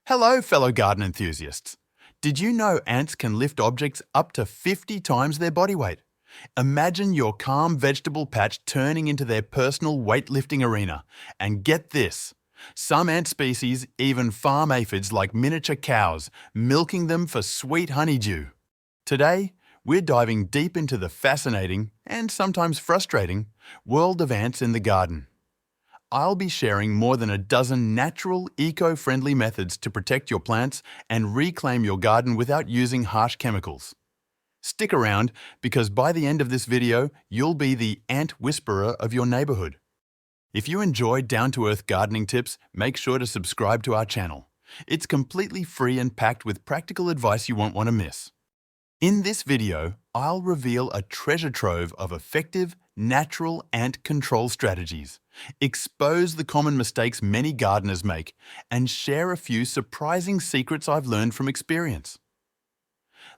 Hello, fellow garden enthusiasts. Did you know ants can lift objects up to 50 times their body weight? Imagine your calm vegetable patch turning into their personal weightlifting arena. And get this, some ant species even farm aphids like miniature cows, milking them for sweet honeydew. Today, we're diving deep into the fascinating, and sometimes frustrating, world of ants in the garden. I'll be sharing more than a dozen natural, eco-friendly methods to protect your plants and reclaim your garden without using harsh chemicals. Stick around, because by the end of this video, you'll be the ant whisperer of your neighborhood. If you enjoy down-to-earth gardening tips, make sure to subscribe to our channel. It's completely free and packed with practical advice you won't want to miss. In this video, I'll reveal a treasure trove of effective, natural ant control strategies, expose the common mistakes many gardeners make, and share a few surprising secrets I've learned from experience.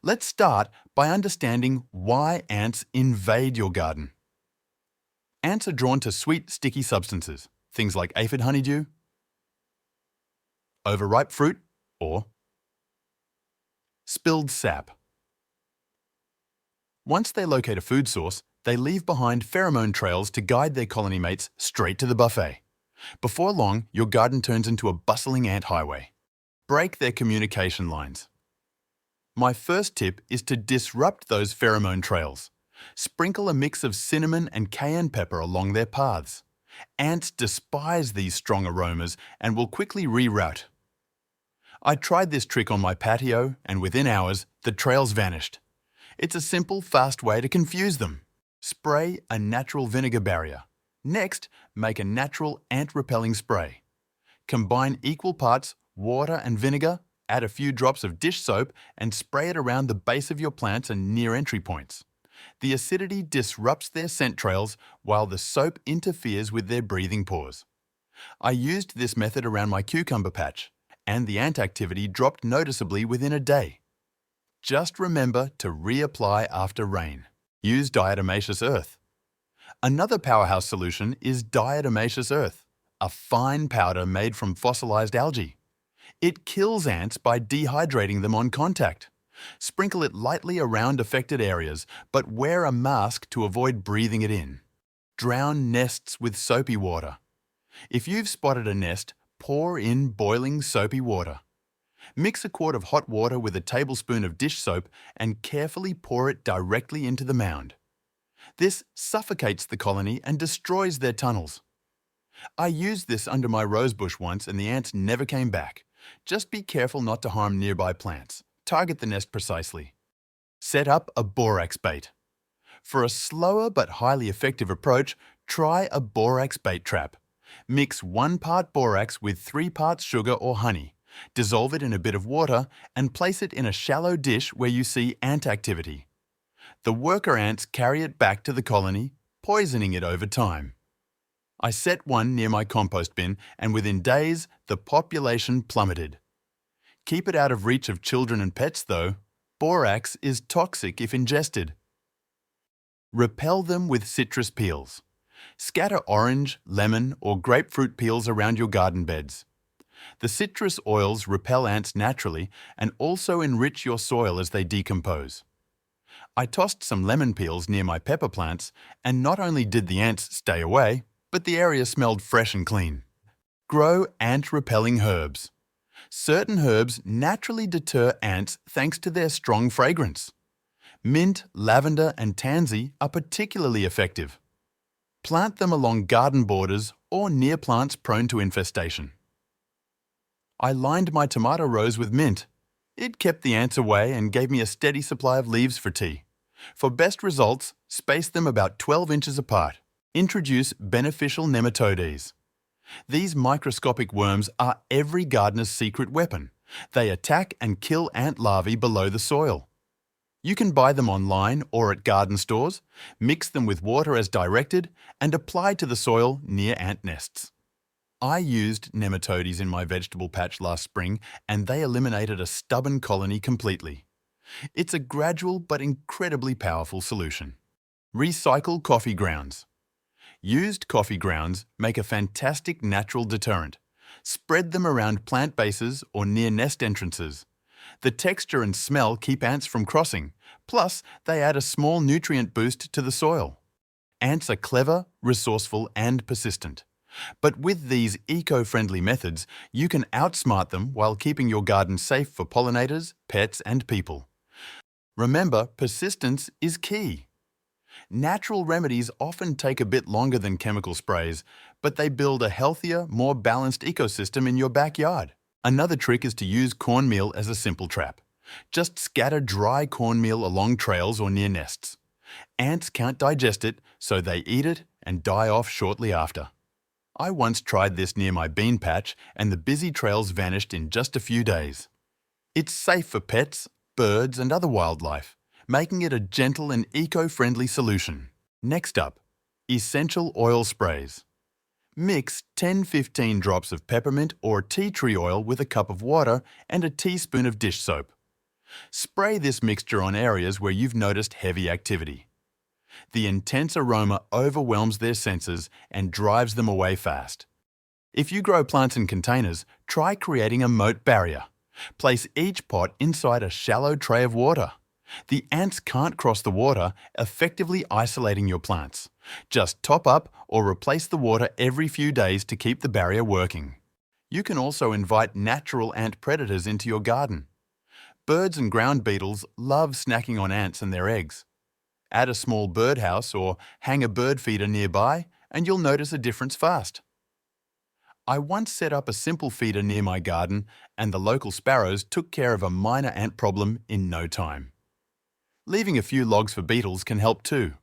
Let's start by understanding why ants invade your garden. Ants are drawn to sweet, sticky substances, things like aphid honeydew, overripe fruit, or spilled sap. Once they locate a food source, they leave behind pheromone trails to guide their colony mates straight to the buffet. Before long, your garden turns into a bustling ant highway. Break their communication lines. My first tip is to disrupt those pheromone trails. Sprinkle a mix of cinnamon and cayenne pepper along their paths. Ants despise these strong aromas and will quickly reroute. I tried this trick on my patio, and within hours, the trails vanished. It's a simple, fast way to confuse them. Spray a natural vinegar barrier. Next, make a natural ant-repelling spray. Combine equal parts water and vinegar, add a few drops of dish soap, and spray it around the base of your plants and near entry points. The acidity disrupts their scent trails, while the soap interferes with their breathing pores. I used this method around my cucumber patch, and the ant activity dropped noticeably within a day. Just remember to reapply after rain. Use Diatomaceous Earth. Another powerhouse solution is Diatomaceous Earth, a fine powder made from fossilized algae. It kills ants by dehydrating them on contact. Sprinkle it lightly around affected areas, but wear a mask to avoid breathing it in. Drown nests with soapy water. If you've spotted a nest, pour in boiling soapy water. Mix a quart of hot water with a tablespoon of dish soap and carefully pour it directly into the mound. This suffocates the colony and destroys their tunnels. I used this under my rosebush once and the ants never came back. Just be careful not to harm nearby plants. Target the nest precisely. Set up a borax bait. For a slower but highly effective approach, try a borax bait trap. Mix 1 part borax with 3 parts sugar or honey. Dissolve it in a bit of water and place it in a shallow dish where you see ant activity. The worker ants carry it back to the colony, poisoning it over time. I set one near my compost bin, and within days, the population plummeted. Keep it out of reach of children and pets though. Borax is toxic if ingested. Repel them with citrus peels. Scatter orange, lemon, or grapefruit peels around your garden beds. The citrus oils repel ants naturally and also enrich your soil as they decompose. I tossed some lemon peels near my pepper plants, and not only did the ants stay away, but the area smelled fresh and clean. Grow ant-repelling herbs. Certain herbs naturally deter ants thanks to their strong fragrance. Mint, lavender, and tansy are particularly effective. Plant them along garden borders or near plants prone to infestation. I lined my tomato rows with mint. It kept the ants away and gave me a steady supply of leaves for tea. For best results, space them about 12 inches apart. Introduce beneficial nematodes. These microscopic worms are every gardener's secret weapon. They attack and kill ant larvae below the soil. You can buy them online or at garden stores, mix them with water as directed, and apply to the soil near ant nests. I used nematodes in my vegetable patch last spring, and they eliminated a stubborn colony completely. It's a gradual but incredibly powerful solution. Recycle coffee grounds. Used coffee grounds make a fantastic natural deterrent. Spread them around plant bases or near nest entrances. The texture and smell keep ants from crossing, plus they add a small nutrient boost to the soil. Ants are clever, resourceful, and persistent. But with these eco-friendly methods, you can outsmart them while keeping your garden safe for pollinators, pets, and people. Remember, persistence is key. Natural remedies often take a bit longer than chemical sprays, but they build a healthier, more balanced ecosystem in your backyard. Another trick is to use cornmeal as a simple trap. Just scatter dry cornmeal along trails or near nests. Ants can't digest it, so they eat it and die off shortly after. I once tried this near my bean patch and the busy trails vanished in just a few days. It's safe for pets, birds, and other wildlife, making it a gentle and eco-friendly solution. Next up, essential oil sprays. Mix 10-15 drops of peppermint or tea tree oil with a cup of water and a teaspoon of dish soap. Spray this mixture on areas where you've noticed heavy activity. The intense aroma overwhelms their senses and drives them away fast. If you grow plants in containers, try creating a moat barrier. Place each pot inside a shallow tray of water. The ants can't cross the water, effectively isolating your plants. Just top up or replace the water every few days to keep the barrier working. You can also invite natural ant predators into your garden. Birds and ground beetles love snacking on ants and their eggs. Add a small birdhouse or hang a bird feeder nearby and you'll notice a difference fast. I once set up a simple feeder near my garden and the local sparrows took care of a minor ant problem in no time. Leaving a few logs for beetles can help too.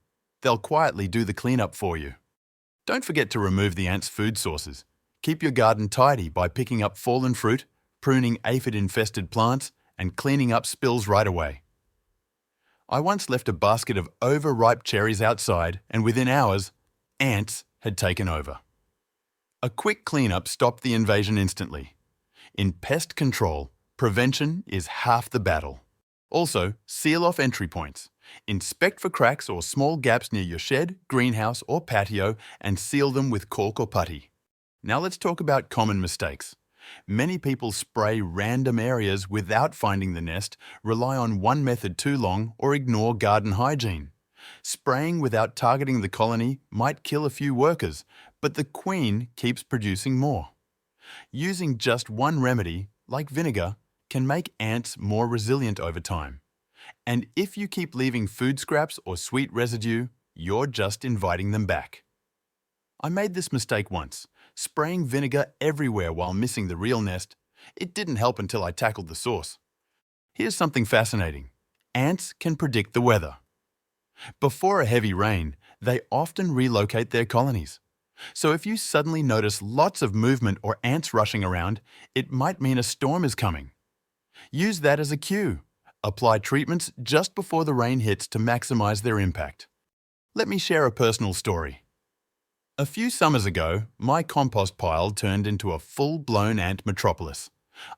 They'll quietly do the cleanup for you. Don't forget to remove the ants' food sources. Keep your garden tidy by picking up fallen fruit, pruning aphid-infested plants, and cleaning up spills right away. I once left a basket of overripe cherries outside and within hours, ants had taken over. A quick cleanup stopped the invasion instantly. In pest control, prevention is half the battle. Also, seal off entry points. Inspect for cracks or small gaps near your shed, greenhouse or patio and seal them with caulk or putty. Now let's talk about common mistakes. Many people spray random areas without finding the nest, rely on one method too long, or ignore garden hygiene. Spraying without targeting the colony might kill a few workers, but the queen keeps producing more. Using just one remedy, like vinegar, can make ants more resilient over time. And if you keep leaving food scraps or sweet residue, you're just inviting them back. I made this mistake once, spraying vinegar everywhere while missing the real nest. It didn't help until I tackled the source. Here's something fascinating. Ants can predict the weather. Before a heavy rain, they often relocate their colonies. So if you suddenly notice lots of movement or ants rushing around, it might mean a storm is coming. Use that as a cue. Apply treatments just before the rain hits to maximize their impact. Let me share a personal story. A few summers ago, my compost pile turned into a full-blown ant metropolis.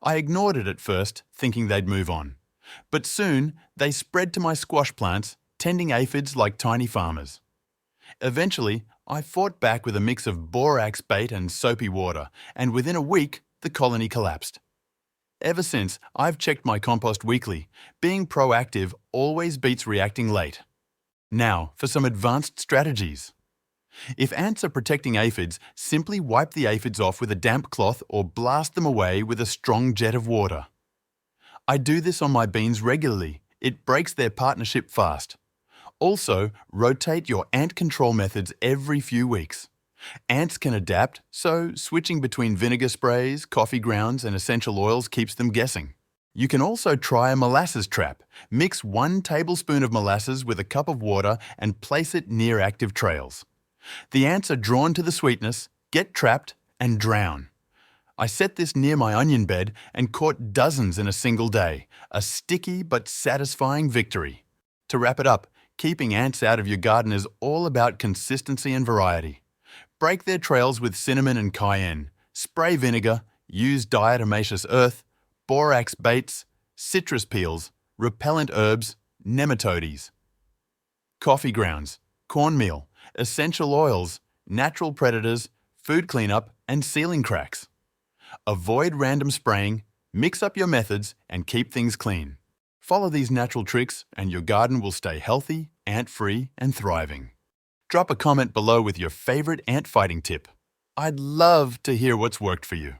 I ignored it at first, thinking they'd move on. But soon, they spread to my squash plants, tending aphids like tiny farmers. Eventually, I fought back with a mix of Borax Bait and Soapy water, and within a week, the colony collapsed. Ever since, I've checked my compost weekly. Being proactive always beats reacting late. Now, for some advanced strategies. If ants are protecting aphids, simply wipe the aphids off with a damp cloth or blast them away with a strong jet of water. I do this on my beans regularly. It breaks their partnership fast. Also, rotate your ant control methods every few weeks. Ants can adapt, so switching between vinegar sprays, coffee grounds, and essential oils keeps them guessing. You can also try a molasses trap. Mix 1 tablespoon of molasses with a cup of water and place it near active trails. The ants are drawn to the sweetness, get trapped, and drown. I set this near my onion bed and caught dozens in a single day, a sticky but satisfying victory. To wrap it up, keeping ants out of your garden is all about consistency and variety. Break their trails with cinnamon and cayenne, spray vinegar, use Diatomaceous Earth, Borax Baits, citrus peels, repellent herbs, Nematodes. Coffee grounds, cornmeal, essential oils, natural predators, food cleanup, and sealing cracks. Avoid random spraying, mix up your methods, and keep things clean. Follow these natural tricks and your garden will stay healthy, ant-free, and thriving. Drop a comment below with your favorite ant fighting tip. I'd love to hear what's worked for you.